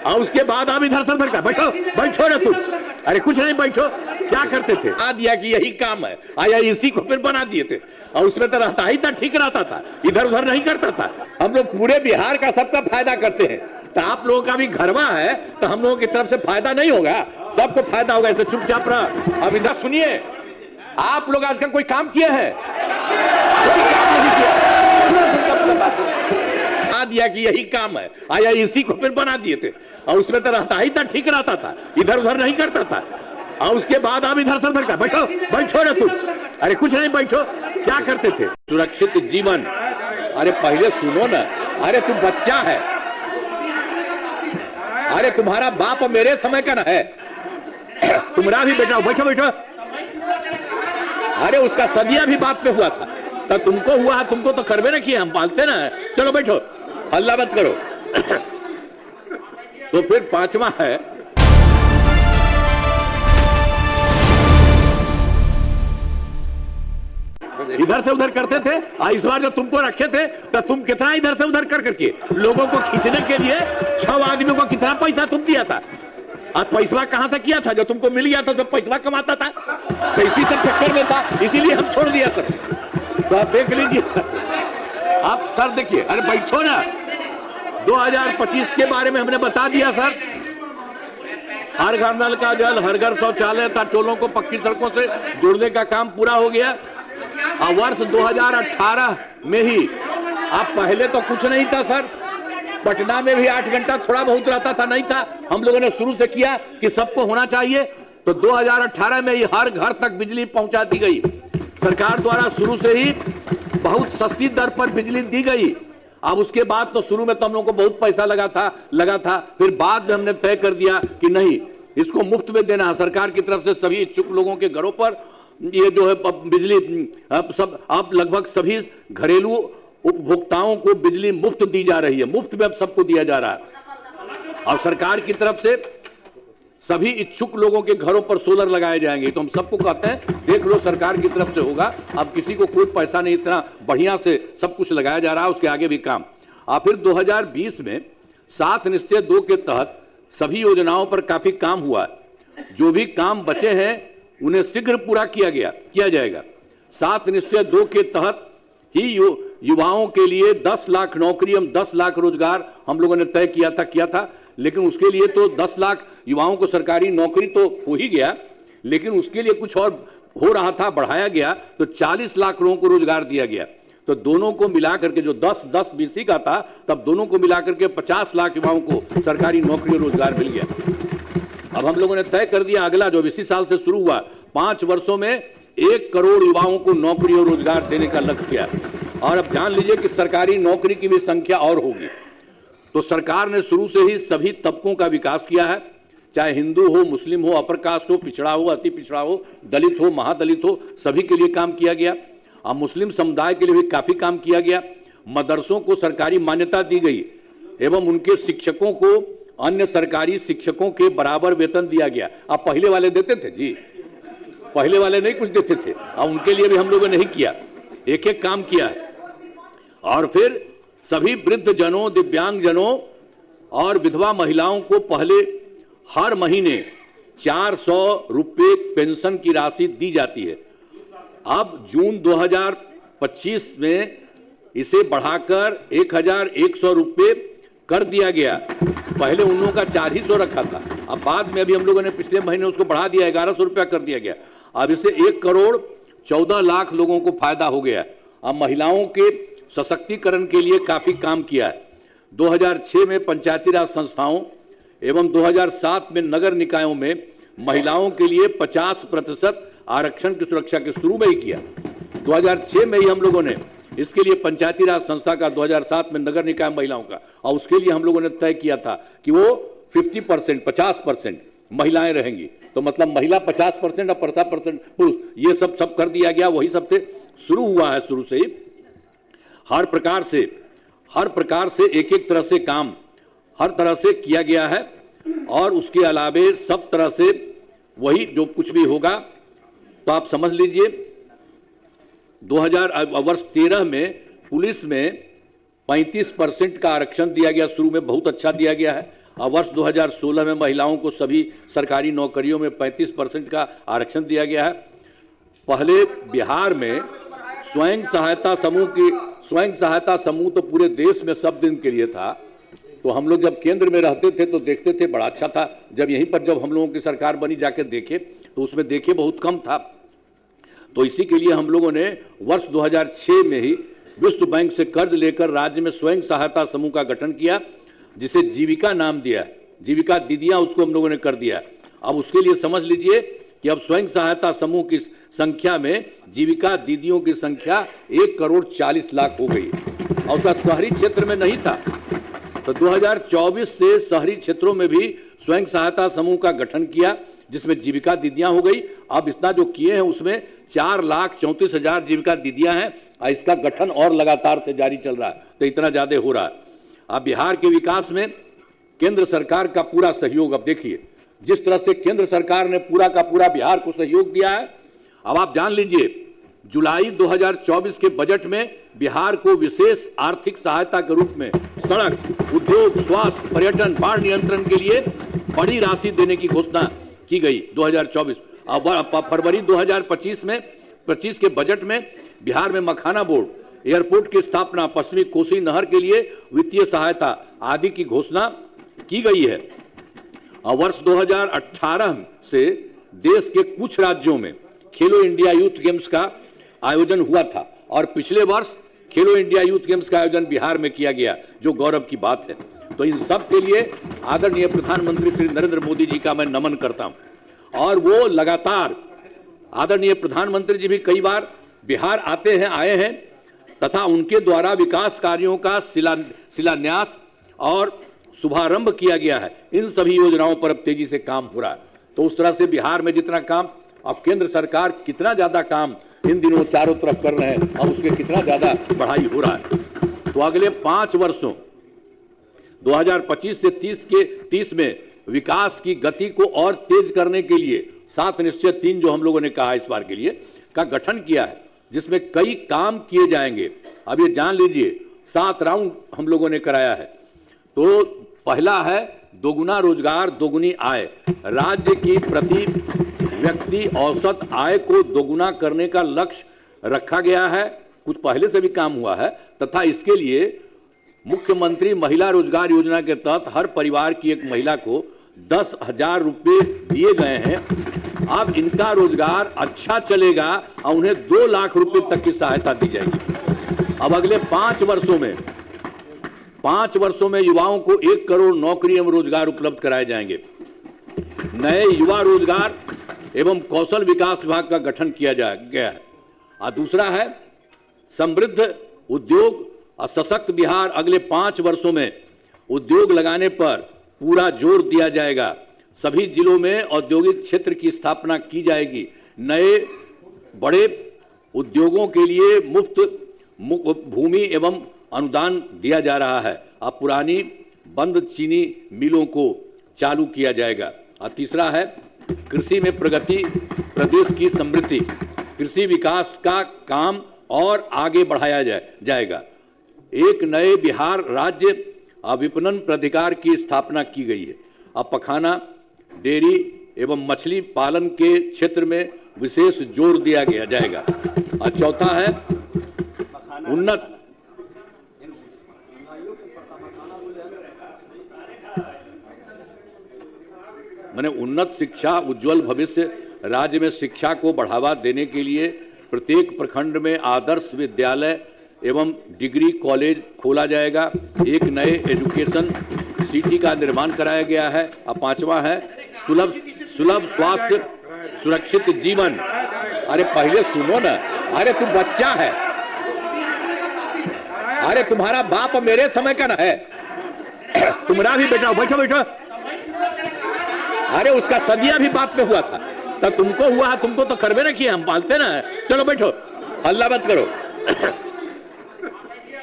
और उसके बाद आप इधर से उधर का बैठो बैठो ना तुम, अरे कुछ नहीं बैठो, क्या करते थे? आ दिया कि यही काम है, आया इसी को फिर बना दिए थे, और उसमें तो रहता ही था, ठीक रहता था, इधर उधर नहीं करता था। हम लोग पूरे बिहार का सबका फायदा करते हैं, तो आप लोगों का भी घरवा है, तो हम लोगों की तरफ से फायदा नहीं होगा, सबको फायदा होगा, इससे चुपचाप रह। अब इधर सुनिए, आप लोग आजकल कोई काम किए हैं? कोई काम नहीं किया। आ दिया कि यही काम है, आया इसी को फिर बना दिए थे, और उसमें तो रहता ही था, ठीक रहता था, इधर उधर नहीं करता था। और उसके बाद आप इधर से उधर का बैठो बैठो ना तुम, अरे कुछ नहीं बैठो, क्या करते थे? सुरक्षित जीवन, अरे पहले सुनो ना, अरे तुम बच्चा है, अरे तुम्हारा बाप मेरे समय का ना है, तुम्हारा भी बेटा, बैठो बैठो। अरे उसका सदिया भी बात पे हुआ था, तो तुमको हुआ, तुमको तो करवे ना किया, हम पालते ना। चलो बैठो, हल्ला मत करो। तो फिर पांचवा है, इधर से उधर करते थे। इस बार जो तुमको रखे थे, तो तुम कितना इधर से उधर कर करके लोगों को खींचने के लिए 6 आदमियों को कितना पैसा तुम दिया था? और पैसा कहां से किया था? जो तुमको मिल गया था तो पैसा कमाता था, तो इसी से टक्कर में था, इसीलिए हम छोड़ दिया सर। तो आप देख लीजिए सर, आप सर देखिए, अरे बैठो ना। 2025 के बारे में हमने बता दिया सर, हर घर नल का जल, हर घर शौचालय था, टोलों को पक्की सड़कों से जोड़ने का काम पूरा हो गया। और वर्ष 2018 में ही, अब पहले तो कुछ नहीं था सर, पटना में भी 8 घंटा थोड़ा बहुत रहता था, नहीं था, हम लोगों ने शुरू से किया कि सबको होना चाहिए। तो 2018 में ही हर घर तक बिजली पहुंचा दी गई, सरकार द्वारा शुरू से ही बहुत सस्ती दर पर बिजली दी गई। अब उसके बाद तो शुरू में तो हम लोग को बहुत पैसा लगा था, फिर बाद में हमने तय कर दिया कि नहीं, इसको मुफ्त में देना है। सरकार की तरफ से सभी इच्छुक लोगों के घरों पर ये जो है बिजली, अब लगभग सभी घरेलू उपभोक्ताओं को बिजली मुफ्त दी जा रही है, मुफ्त में अब सबको दिया जा रहा है। और सरकार की तरफ से सभी इच्छुक लोगों के घरों पर सोलर लगाए जाएंगे। तो हम सबको कहते हैं, देख लो, सरकार की तरफ से होगा, अब किसी को कोई पैसा नहीं, इतना बढ़िया से सब कुछ लगाया जा रहा है, उसके आगे भी काम। और फिर 2020 में 7 निश्चय 2 के तहत सभी योजनाओं पर काफी काम हुआ, जो भी काम बचे हैं उन्हें शीघ्र पूरा किया जाएगा। 7 निश्चय 2 के तहत ही युवाओं के लिए 10 लाख नौकरी, हम 10 लाख रोजगार हम लोगों ने तय किया था, लेकिन उसके लिए तो 10 लाख युवाओं को सरकारी नौकरी तो हो ही गया, लेकिन उसके लिए कुछ और हो रहा था, बढ़ाया गया, तो 40 लाख लोगों को रोजगार दिया गया। तो दोनों को मिलाकर के, जो 10-10 बीसी का था, तब दोनों को मिलाकर के 50 लाख युवाओं को सरकारी नौकरी और रोजगार मिल गया। अब हम लोगों ने तय कर दिया, अगला जो इसी साल से शुरू हुआ, 5 वर्षों में 1 करोड़ युवाओं को नौकरी और रोजगार देने का लक्ष्य किया। और अब जान लीजिए कि सरकारी नौकरी की भी संख्या और होगी। तो सरकार ने शुरू से ही सभी तबकों का विकास किया है, चाहे हिंदू हो, मुस्लिम हो, अपर कास्ट हो, पिछड़ा हो, अति पिछड़ा हो, दलित हो, महादलित हो, सभी के लिए काम किया गया। अब मुस्लिम समुदाय के लिए भी काफी काम किया गया। मदरसों को सरकारी मान्यता दी गई एवं उनके शिक्षकों को अन्य सरकारी शिक्षकों के बराबर वेतन दिया गया। अब पहले वाले देते थे जी, पहले वाले नहीं कुछ देते थे, अब उनके लिए भी हम लोगों ने नहीं किया, एक एक काम किया है। और फिर सभी वृद्ध जनों, दिव्यांग जनों और विधवा महिलाओं को पहले हर महीने 400 रुपये पेंशन की राशि दी जाती है। अब जून 2025 में इसे बढ़ाकर 1100 रुपये कर दिया गया। पहले उन लोगों का 400 रखा था, अब बाद में अभी हम लोगों ने पिछले महीने उसको बढ़ा दिया, 1100 रुपया कर दिया गया। अब इसे 1 करोड़ 14 लाख लोगों को फायदा हो गया। अब महिलाओं के सशक्तिकरण के लिए काफी काम किया है। 2006 में पंचायती राज संस्थाओं एवं 2007 में नगर निकायों में महिलाओं के लिए 50% आरक्षण की सुरक्षा के शुरू में ही किया। 2006 में ही हम लोगों ने इसके लिए पंचायती राज संस्था का, 2007 में नगर निकाय महिलाओं का, और उसके लिए हम लोगों ने तय किया था कि वो 50% महिलाएं रहेंगी। तो मतलब महिला 50% और 50% पुरुष, ये सब कर दिया गया, वही सबसे शुरू हुआ है। शुरू से ही हर प्रकार से एक तरह से काम हर तरह से किया गया है। और उसके अलावे सब तरह से वही जो कुछ भी होगा, तो आप समझ लीजिए 2013 में पुलिस में 35% का आरक्षण दिया गया, शुरू में बहुत अच्छा दिया गया है। और वर्ष 2016 में महिलाओं को सभी सरकारी नौकरियों में 35% का आरक्षण दिया गया है। पहले बिहार में स्वयं सहायता समूह तो पूरे देश में सब दिन के लिए था। तो हम लोग जब केंद्र में रहते थे तो देखते थे बड़ा अच्छा था। जब यहीं पर जब हम लोगों की सरकार बनी जाकर देखे तो उसमें देखे बहुत कम था। तो इसी के लिए हम लोगों ने वर्ष 2006 में ही विश्व बैंक से कर्ज लेकर राज्य में स्वयं सहायता समूह का गठन किया, जिसे जीविका नाम दिया। जीविका दीदियां उसको हम लोगों ने कर दिया। अब उसके लिए समझ लीजिए कि अब स्वयं सहायता समूह की संख्या में जीविका दीदियों की संख्या 1,40,00,000 हो गई और उसका शहरी क्षेत्र में नहीं था। तो 2024 से शहरी क्षेत्रों में भी स्वयं सहायता समूह का गठन किया, जिसमें जीविका दीदियां हो गई। अब इतना जो किए हैं उसमें 4,34,000 जीविका दीदियां हैं और इसका गठन और लगातार से जारी चल रहा है। तो इतना ज्यादा हो रहा है। अब बिहार के विकास में केंद्र सरकार का पूरा सहयोग, अब देखिए जिस तरह से केंद्र सरकार ने पूरा का पूरा बिहार को सहयोग दिया है। अब आप जान लीजिए जुलाई 2024 के बजट में बिहार को विशेष आर्थिक सहायता के रूप में सड़क, उद्योग, स्वास्थ्य, पर्यटन, बाढ़ नियंत्रण के लिए बड़ी राशि देने की घोषणा की गई 2024। अब फरवरी 2025 के बजट में बिहार में मखाना बोर्ड, एयरपोर्ट की स्थापना, पश्चिमी कोसी नहर के लिए वित्तीय सहायता आदि की घोषणा की गई है। और वर्ष 2018 से देश के कुछ राज्यों में खेलो इंडिया यूथ गेम्स का आयोजन हुआ था और पिछले वर्ष खेलो इंडिया यूथ गेम्स का आयोजन बिहार में किया गया, जो गौरव की बात है। तो इन सब के लिए आदरणीय प्रधानमंत्री श्री नरेंद्र मोदी जी का मैं नमन करता हूं। और वो लगातार आदरणीय प्रधानमंत्री जी भी कई बार बिहार आए हैं तथा उनके द्वारा विकास कार्यों का शिलान्यास और शुभारंभ किया गया है। इन सभी योजनाओं पर अब तेजी से काम हो रहा है। तो उस तरह से बिहार में जितना काम, अब केंद्र सरकार कितना ज्यादा काम इन दिनों चारों तरफ कर रहे हैं और उसके कितना ज्यादा बढ़ाई हो रहा है। तो अगले 5 वर्षों 2025 से 30 में विकास की गति को और तेज करने के लिए 7 निश्चय 3 जो हम लोगों ने कहा इस बार के लिए का गठन किया है, जिसमें कई काम किए जाएंगे। अब ये जान लीजिए 7 राउंड हम लोगों ने कराया है। तो पहला है दोगुना रोजगार दोगुनी आय। राज्य की प्रति व्यक्ति औसत आय को दोगुना करने का लक्ष्य रखा गया है। कुछ पहले से भी काम हुआ है तथा इसके लिए मुख्यमंत्री महिला रोजगार योजना के तहत हर परिवार की एक महिला को 10,000 रुपये दिए गए हैं। अब इनका रोजगार अच्छा चलेगा और उन्हें 2 लाख रुपए तक की सहायता दी जाएगी। अब अगले 5 वर्षों में युवाओं को 1 करोड़ नौकरी एवं रोजगार उपलब्ध कराए जाएंगे। नए युवा रोजगार एवं कौशल विकास विभाग का गठन किया गया है। और दूसरा है समृद्ध उद्योग और सशक्त बिहार। अगले 5 वर्षों में उद्योग लगाने पर पूरा जोर दिया जाएगा। सभी जिलों में औद्योगिक क्षेत्र की स्थापना की जाएगी। नए बड़े उद्योगों के लिए मुफ्त भूमि एवं अनुदान दिया जा रहा है। अब पुरानी बंद चीनी मिलों को चालू किया जाएगा। और तीसरा है कृषि में प्रगति, प्रदेश की समृद्धि। कृषि विकास का काम और आगे बढ़ाया जाएगा। एक नए बिहार राज्य विपणन प्राधिकार की स्थापना की गई है। अब पखाना, डेयरी एवं मछली पालन के क्षेत्र में विशेष जोर दिया जाएगा। और चौथा है उन्नत शिक्षा, उज्जवल भविष्य। राज्य में शिक्षा को बढ़ावा देने के लिए प्रत्येक प्रखंड में आदर्श विद्यालय एवं डिग्री कॉलेज खोला जाएगा। एक नए एजुकेशन सिटी का निर्माण कराया गया है। अब 5वां है सुलभ स्वास्थ्य सुरक्षित जीवन। अरे पहले सुनो ना, अरे तू बच्चा है, अरे तुम्हारा बाप मेरे समय का ना है, तुम्हारा भी बेटा, बैठो। अरे उसका सदिया भी बाप में हुआ था, तब तुमको हुआ, तुमको तो करवे ना किया, हम पालते ना। चलो बैठो, हल्ला मत करो।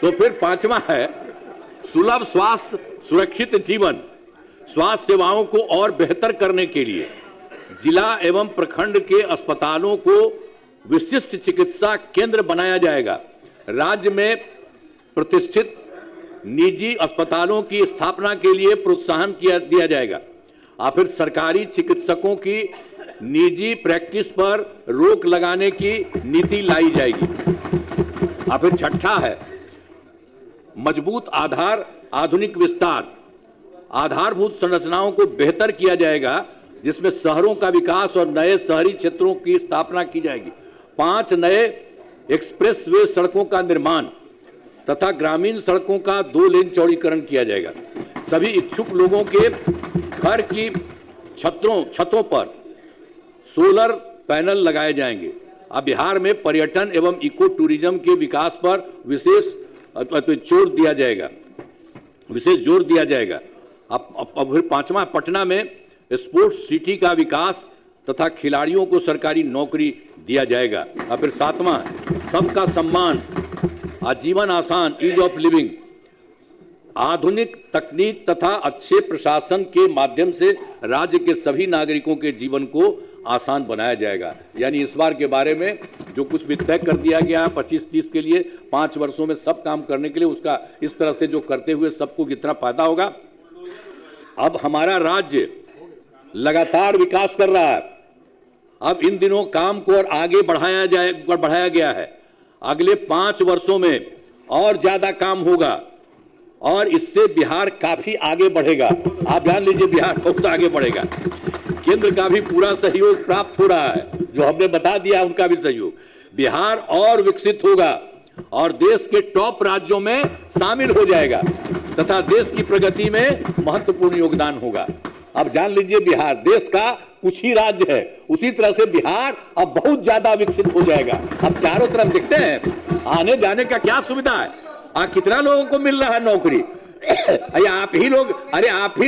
तो फिर 5वां है सुलभ स्वास्थ्य सुरक्षित जीवन। स्वास्थ्य सेवाओं को और बेहतर करने के लिए जिला एवं प्रखंड के अस्पतालों को विशिष्ट चिकित्सा केंद्र बनाया जाएगा। राज्य में प्रतिष्ठित निजी अस्पतालों की स्थापना के लिए प्रोत्साहन दिया जाएगा। और फिर सरकारी चिकित्सकों की निजी प्रैक्टिस पर रोक लगाने की नीति लाई जाएगी। और फिर छठा है मजबूत आधार, आधुनिक विस्तार। आधारभूत संरचनाओं को बेहतर किया जाएगा, जिसमें शहरों का विकास और नए शहरी क्षेत्रों की स्थापना की जाएगी। 5 नए एक्सप्रेसवे सड़कों का निर्माण तथा ग्रामीण सड़कों का 2 लेन चौड़ीकरण किया जाएगा। सभी इच्छुक लोगों के घर की छतों पर सोलर पैनल लगाए जाएंगे। अब बिहार में पर्यटन एवं इको टूरिज्म के विकास पर विशेष जोर दिया जाएगा। अब फिर 5वां, पटना में स्पोर्ट्स सिटी का विकास तथा खिलाड़ियों को सरकारी नौकरी दिया जाएगा। और फिर 7वां, सबका सम्मान, आजीवन आसान, ईज ऑफ लिविंग। आधुनिक तकनीक तथा अच्छे प्रशासन के माध्यम से राज्य के सभी नागरिकों के जीवन को आसान बनाया जाएगा। यानी इस बार के बारे में जो कुछ भी तय कर दिया गया 25-30 के लिए, 5 वर्षों में सब काम करने के लिए, उसका इस तरह से जो करते हुए सबको कितना फायदा होगा। अब हमारा राज्य लगातार विकास कर रहा है। अब इन दिनों काम को और आगे बढ़ाया गया है। अगले 5 वर्षों में और ज्यादा काम होगा और इससे बिहार काफी आगे बढ़ेगा। आप जान लीजिए, बिहार बहुत आगे बढ़ेगा। केंद्र का भी पूरा सहयोग प्राप्त हो रहा है, जो हमने बता दिया उनका भी सहयोग। बिहार और विकसित होगा और देश के टॉप राज्यों में शामिल हो जाएगा तथा देश की प्रगति में महत्वपूर्ण योगदान होगा। अब जान लीजिए, बिहार देश का कुछ ही राज्य है, उसी तरह से बिहार अब बहुत ज्यादा विकसित हो जाएगा। अब चारों तरफ देखते हैं, आने जाने का क्या सुविधा है, कितना लोगों को मिल रहा है नौकरी। आप ही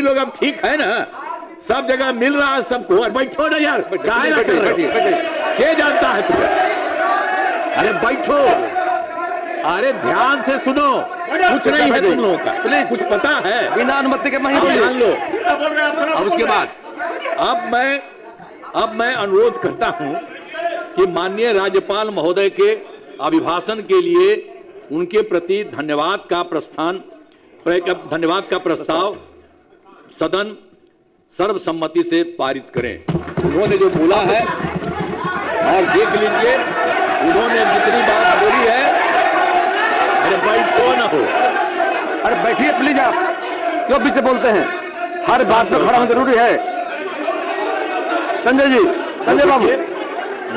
लोग अब ठीक है ना, सब जगह मिल रहा है सबको। और बैठो ना यार, क्या जानता है तुम्हें? अरे बैठो, अरे ध्यान से सुनो, कुछ नहीं है तुम लोगों का, कुछ पता है बिना अनुमति के मान लो। अब उसके बाद अब मैं अनुरोध करता हूं कि माननीय राज्यपाल महोदय के अभिभाषण के लिए उनके प्रति धन्यवाद का प्रस्ताव सदन सर्वसम्मति से पारित करें। उन्होंने जो बोला है, और देख लीजिए उन्होंने जितनी बात बोली है। अरे बैठो ना हो, अरे बैठिए प्लीज, आप क्यों पीछे बोलते हैं? हर बात पर खड़ा होना जरूरी है। संजय जी, संजय बाबू,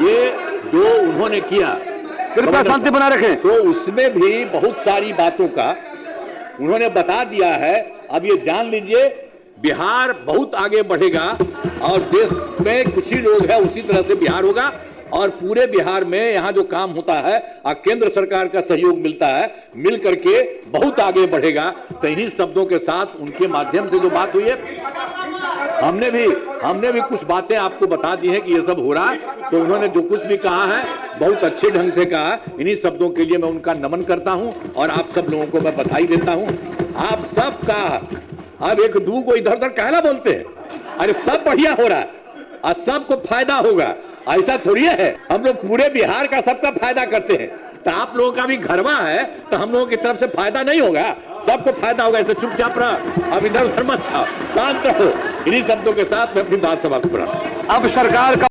ये जो उन्होंने किया, कृपया शांति बना रखें। तो उसमें भी बहुत सारी बातों का उन्होंने बता दिया है। अब ये जान लीजिए, बिहार बहुत आगे बढ़ेगा और देश में कुछ ही लोग हैं, उसी तरह से बिहार होगा। और पूरे बिहार में यहाँ जो काम होता है और केंद्र सरकार का सहयोग मिलता है, मिल करके बहुत आगे बढ़ेगा। तो इन्हीं शब्दों के साथ उनके माध्यम से जो बात हुई है, हमने भी कुछ बातें आपको बता दी हैं कि ये सब हो रहा है। तो उन्होंने जो कुछ भी कहा है बहुत अच्छे ढंग से कहा। इन्हीं शब्दों के लिए मैं उनका नमन करता हूं और आप सब लोगों को मैं बधाई देता हूं। आप सब का अब एक दू को इधर उधर कहना बोलते हैं, अरे सब बढ़िया हो रहा है और सबको फायदा होगा, ऐसा थोड़ी है। हम लोग पूरे बिहार का सबका फायदा करते हैं, तो आप लोगों का भी घरवा है, तो हम लोगों की तरफ से फायदा नहीं होगा, सबको फायदा होगा। इससे चुपचाप रह, अब इधर उधर मत जाओ, शांत रहो। इन्हीं शब्दों के साथ मैं अपनी बात समाप्त कर रहा हूं। अब सरकार का